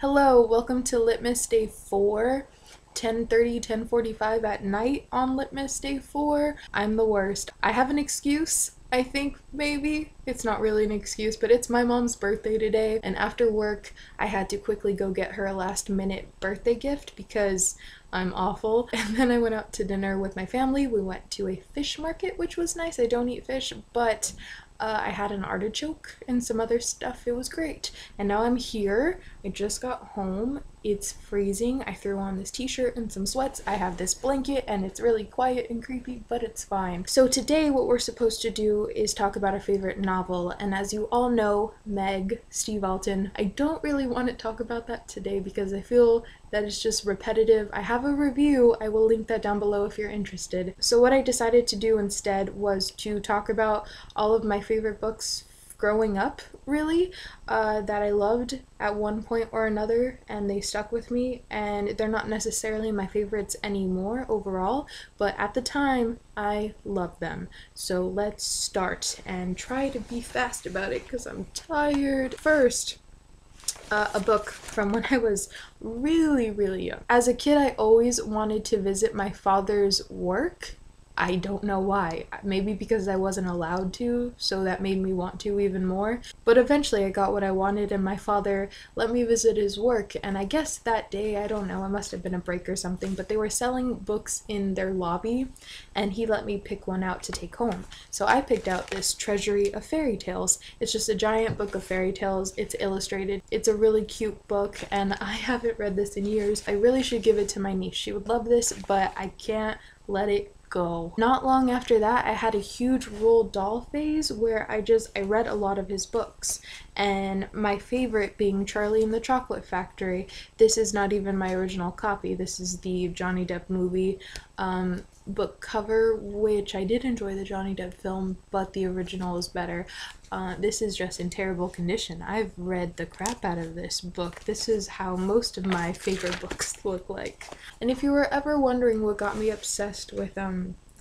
Hello, welcome to Litmas Day 4, 10:30, 10:45 at night on Litmas Day 4. I'm the worst. I have an excuse, I think, maybe. It's not really an excuse, but it's my mom's birthday today, and after work, I had to quickly go get her a last-minute birthday gift because I'm awful. And then I went out to dinner with my family. We went to a fish market, which was nice. I don't eat fish, but I had an artichoke and some other stuff. It was great. And now I'm here. I just got home. It's freezing. I threw on this t-shirt and some sweats. I have this blanket and it's really quiet and creepy, but it's fine. So today what we're supposed to do is talk about a favorite novel. And as you all know, Meg, Steve Alton, I don't really want to talk about that today because I feel that it's just repetitive. I have a review. I will link that down below if you're interested. So what I decided to do instead was to talk about all of my favorite books growing up, really, that I loved at one point or another, and they stuck with me, and they're not necessarily my favorites anymore overall, but at the time, I loved them. So let's start and try to be fast about it because I'm tired. First, a book from when I was really young. As a kid, I always wanted to visit my father's work. I don't know why. Maybe because I wasn't allowed to, so that made me want to even more. But eventually I got what I wanted and my father let me visit his work, and I guess that day, I don't know, it must have been a break or something, but they were selling books in their lobby and he let me pick one out to take home. So I picked out this Treasury of Fairy Tales. It's just a giant book of fairy tales. It's illustrated. It's a really cute book and I haven't read this in years. I really should give it to my niece. She would love this, but I can't let it go. Not long after that, I had a huge Roald Dahl phase where I read a lot of his books, and my favorite being Charlie and the Chocolate Factory. This is not even my original copy. This is the Johnny Depp movie book cover, which I did enjoy the Johnny Depp film, but the original is better. This is just in terrible condition. I've read the crap out of this book. This is how most of my favorite books look like. And if you were ever wondering what got me obsessed with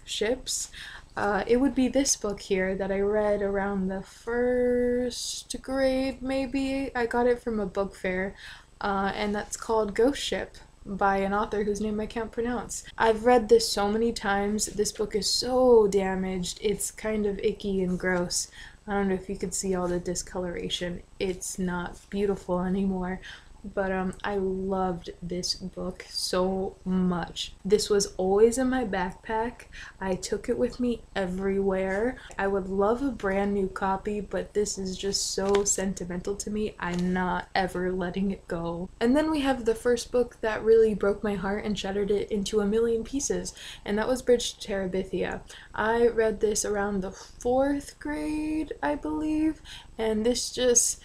ships, it would be this book here that I read around the first grade, maybe. I got it from a book fair, and that's called Ghost Ship by an author whose name I can't pronounce. I've read this so many times. This book is so damaged. It's kind of icky and gross. I don't know if you could see all the discoloration. It's not beautiful anymore. But I loved this book so much. This was always in my backpack. I took it with me everywhere. I would love a brand new copy, but this is just so sentimental to me. I'm not ever letting it go. And then we have the first book that really broke my heart and shattered it into a million pieces, and that was Bridge to Terabithia. I read this around the 4th grade, I believe, and this just,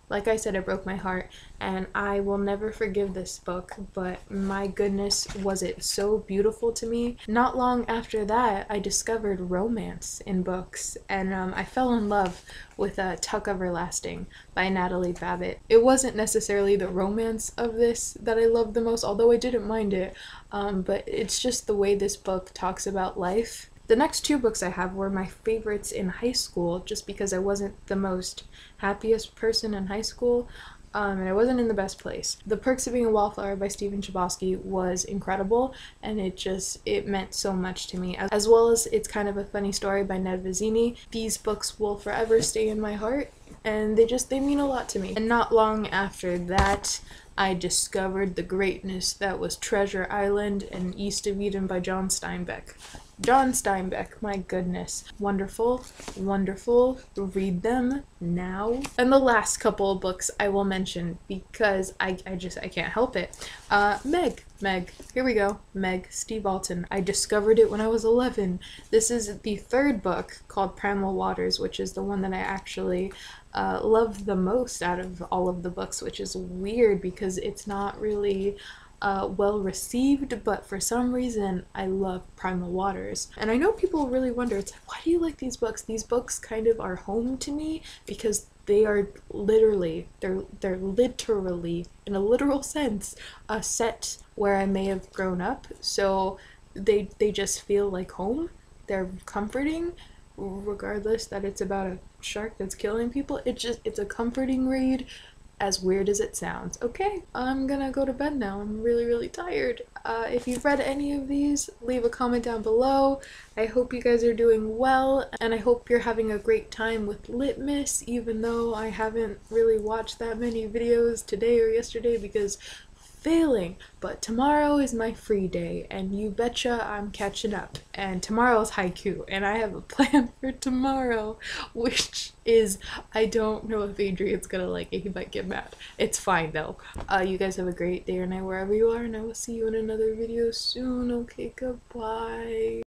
like I said, it broke my heart, and I will never forgive this book, but my goodness, was it so beautiful to me. Not long after that, I discovered romance in books, and I fell in love with Tuck Everlasting by Natalie Babbitt. It wasn't necessarily the romance of this that I loved the most, although I didn't mind it, but it's just the way this book talks about life. The next two books I have were my favorites in high school, just because I wasn't the most happiest person in high school, and I wasn't in the best place. The Perks of Being a Wallflower by Stephen Chbosky was incredible, and it meant so much to me, as well as It's Kind of a Funny Story by Ned Vizzini. These books will forever stay in my heart, and they mean a lot to me. And not long after that, I discovered the greatness that was Treasure Island and East of Eden by John Steinbeck. John Steinbeck, my goodness. Wonderful, wonderful. Read them now. And the last couple of books I will mention because I can't help it. Meg, here we go. Meg, Steve Alton. I discovered it when I was 11. This is the third book called Primal Waters, which is the one that I actually loved the most out of all of the books, which is weird because it's not really well received, but for some reason I love Primal Waters. And I know people really wonder, it's like, why do you like these books? These books kind of are home to me because they are literally, they're literally, in a literal sense, a set where I may have grown up, so they just feel like home. They're comforting, regardless that it's about a shark that's killing people. It's a comforting read. as weird as it sounds. Okay, I'm gonna go to bed now. I'm really tired. If you've read any of these, leave a comment down below. I hope you guys are doing well, and I hope you're having a great time with Litmas, even though I haven't really watched that many videos today or yesterday because failing. But tomorrow is my free day, and you betcha I'm catching up. And tomorrow's haiku, and I have a plan for tomorrow, which is, I don't know if Adrian's gonna like it. He might get mad. It's fine though. You guys have a great day or night wherever you are, and I will see you in another video soon. Okay, goodbye.